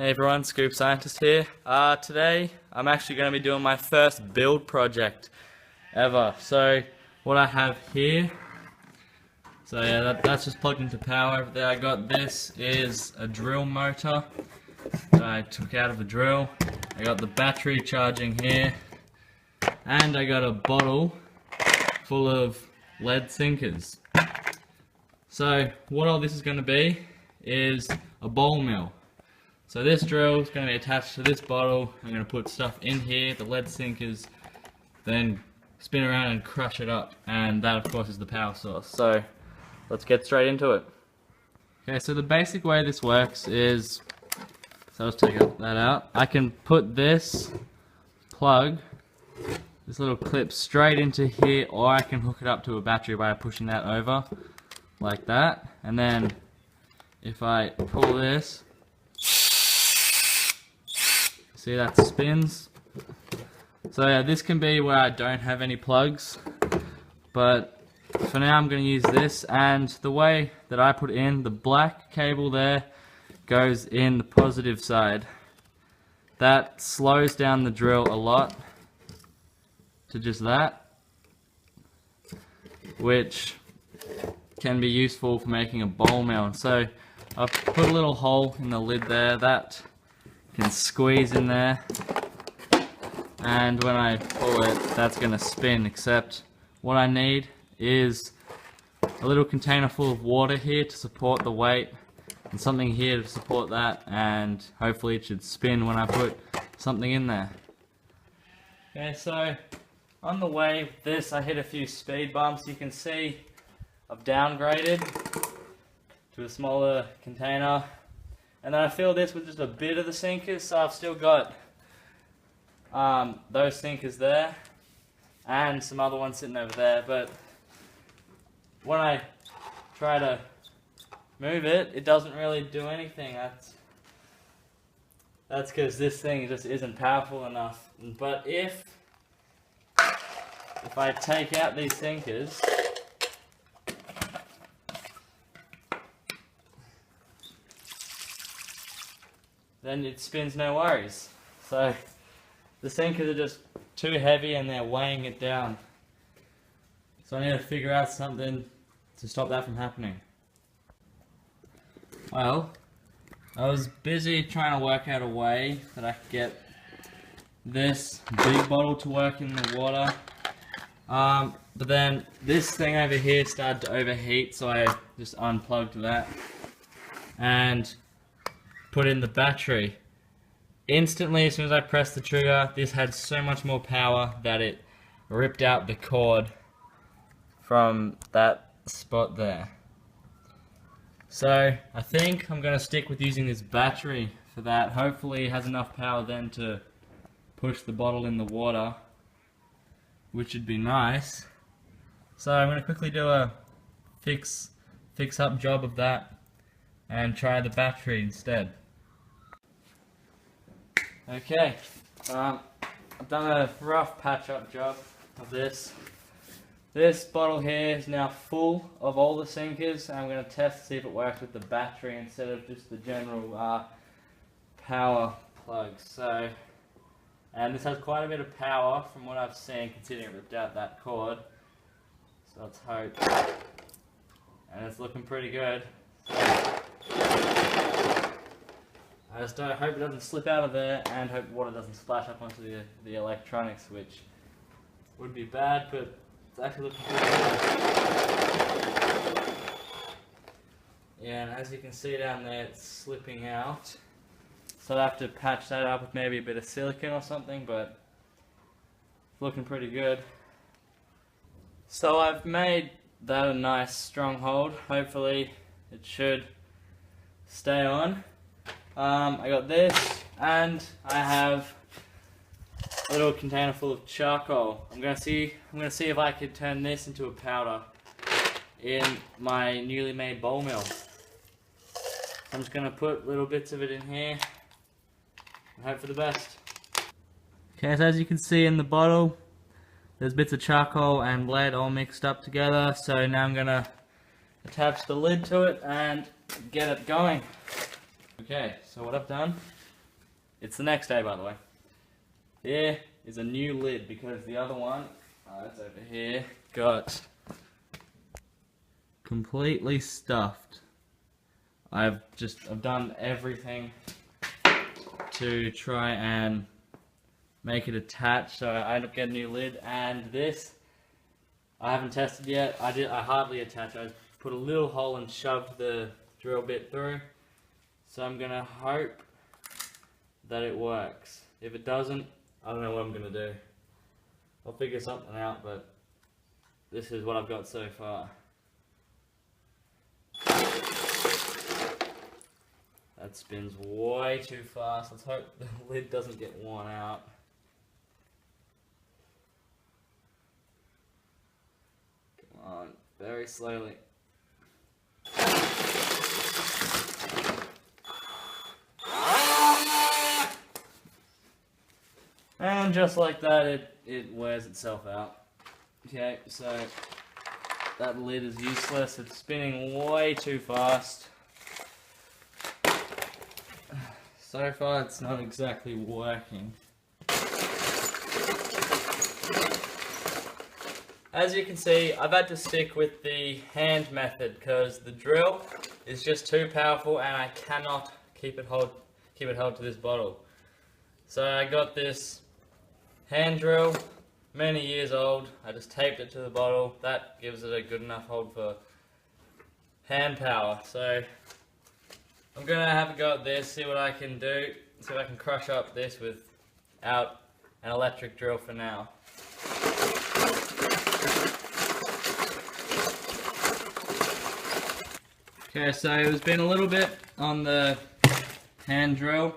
Hey everyone, Scoop Scientist here. Today I'm actually going to be doing my first build project ever. So what I have here, that's just plugged into power. There I got this is a drill motor that I took out of the drill. I got the battery charging here, and I got a bottle full of lead sinkers. So what all this is going to be is a bowl mill. So this drill is going to be attached to this bottle. I'm going to put stuff in here, the lead sinkers, then spin around and crush it up. And that of course is the power source. So let's get straight into it. Okay, so the basic way this works is, so let's take that out. I can put this plug, this little clip straight into here, or I can hook it up to a battery by pushing that over like that. And then if I pull this, see that spins? So yeah, this can be where I don't have any plugs, but for now I'm going to use this, and the way that I put in, the black cable there goes in the positive side. That slows down the drill a lot to just that, which can be useful for making a bowl mill. So I've put a little hole in the lid there that can squeeze in there, and when I pull it, that's going to spin, except what I need is a little container full of water here to support the weight, and something here to support that, and hopefully it should spin when I put something in there. Okay, so on the way with this I hit a few speed bumps. You can see I've downgraded to a smaller container. And then I fill this with just a bit of the sinkers, so I've still got those sinkers there and some other ones sitting over there. But when I try to move it, it doesn't really do anything. That's because this thing just isn't powerful enough. But if I take out these sinkers, then it spins no worries. So the sinkers are just too heavy and they're weighing it down. So I need to figure out something to stop that from happening. Well, I was busy trying to work out a way that I could get this big bottle to work in the water. But then this thing over here started to overheat, so I just unplugged that and put in the battery. Instantly, as soon as I pressed the trigger, this had so much more power that it ripped out the cord from that spot there. So I think I'm going to stick with using this battery for that. Hopefully it has enough power then to push the bottle in the water, which would be nice. So I'm going to quickly do a fix up job of that and try the battery instead. Okay, I've done a rough patch up job of this. This bottle here is now full of all the sinkers, and I'm going to test to see if it works with the battery instead of just the general power plugs. So, and this has quite a bit of power from what I've seen, considering it ripped out that cord. So let's hope. And it's looking pretty good. I just hope it doesn't slip out of there, and hope water doesn't splash up onto the electronics, which would be bad, but it's actually looking pretty good. Yeah, and as you can see down there, it's slipping out. So I have to patch that up with maybe a bit of silicone or something, but it's looking pretty good. So I've made that a nice strong hold. Hopefully it should stay on. I got this, and I have a little container full of charcoal. I'm gonna see if I could turn this into a powder in my newly made bowl mill. I'm just gonna put little bits of it in here and hope for the best. Okay, so as you can see in the bottle, there's bits of charcoal and lead all mixed up together. So now I'm gonna attach the lid to it and get it going. Okay, so what I've done it's the next day, by the way. Here is a new lid because the other one, it's over here, got completely stuffed. I've done everything to try and make it attach, so I ended up getting a new lid. And this, I haven't tested yet. I hardly attach. I put a little hole and shoved the drill bit through. So I'm gonna hope that it works. If it doesn't, I don't know what I'm gonna do. I'll figure something out, but this is what I've got so far. That spins way too fast. Let's hope the lid doesn't get worn out. Come on, very slowly. And just like that, it wears itself out. Okay, so that lid is useless. It's spinning way too fast. So far, it's not exactly working. As you can see, I've had to stick with the hand method because the drill is just too powerful and I cannot keep it held to this bottle. So I got this hand drill, many years old. I just taped it to the bottle. That gives it a good enough hold for hand power. So I'm gonna have a go at this, see what I can do, see if I can crush up this without an electric drill for now. Okay, so it's been a little bit on the hand drill.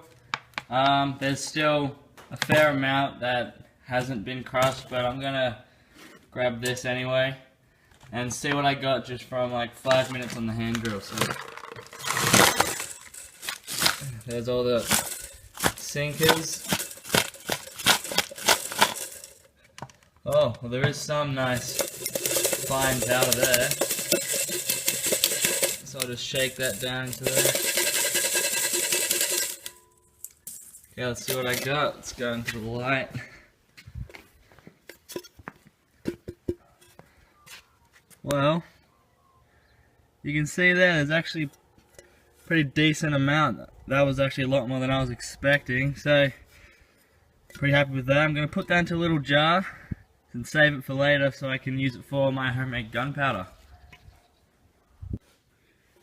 There's still a fair amount that hasn't been crushed, but I'm gonna grab this anyway and see what I got just from like 5 minutes on the hand drill. So there's all the sinkers. Oh, well, there is some nice fine powder there. So I'll just shake that down into there. Okay, let's see what I got. Let's go into the light. Well, you can see there's actually a pretty decent amount. That was actually a lot more than I was expecting, so pretty happy with that. I'm going to put that into a little jar and save it for later so I can use it for my homemade gunpowder.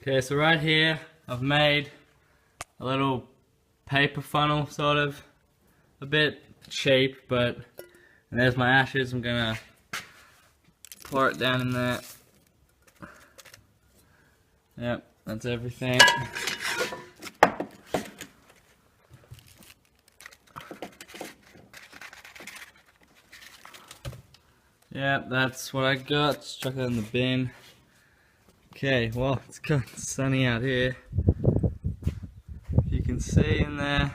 Okay, so right here I've made a little paper funnel, sort of, a bit cheap, but and there's my ashes. I'm going to pour it down in there. Yep, that's everything. Yep, that's what I got. Just chuck that in the bin. Okay, well, it's kind of sunny out here. If you can see in there,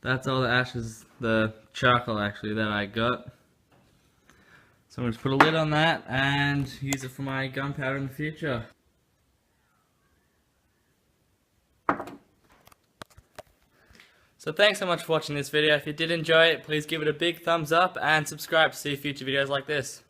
that's all the ashes, the charcoal actually, that I got. So I'm going to put a lid on that and use it for my gunpowder in the future. So thanks so much for watching this video. If you did enjoy it, please give it a big thumbs up and subscribe to see future videos like this.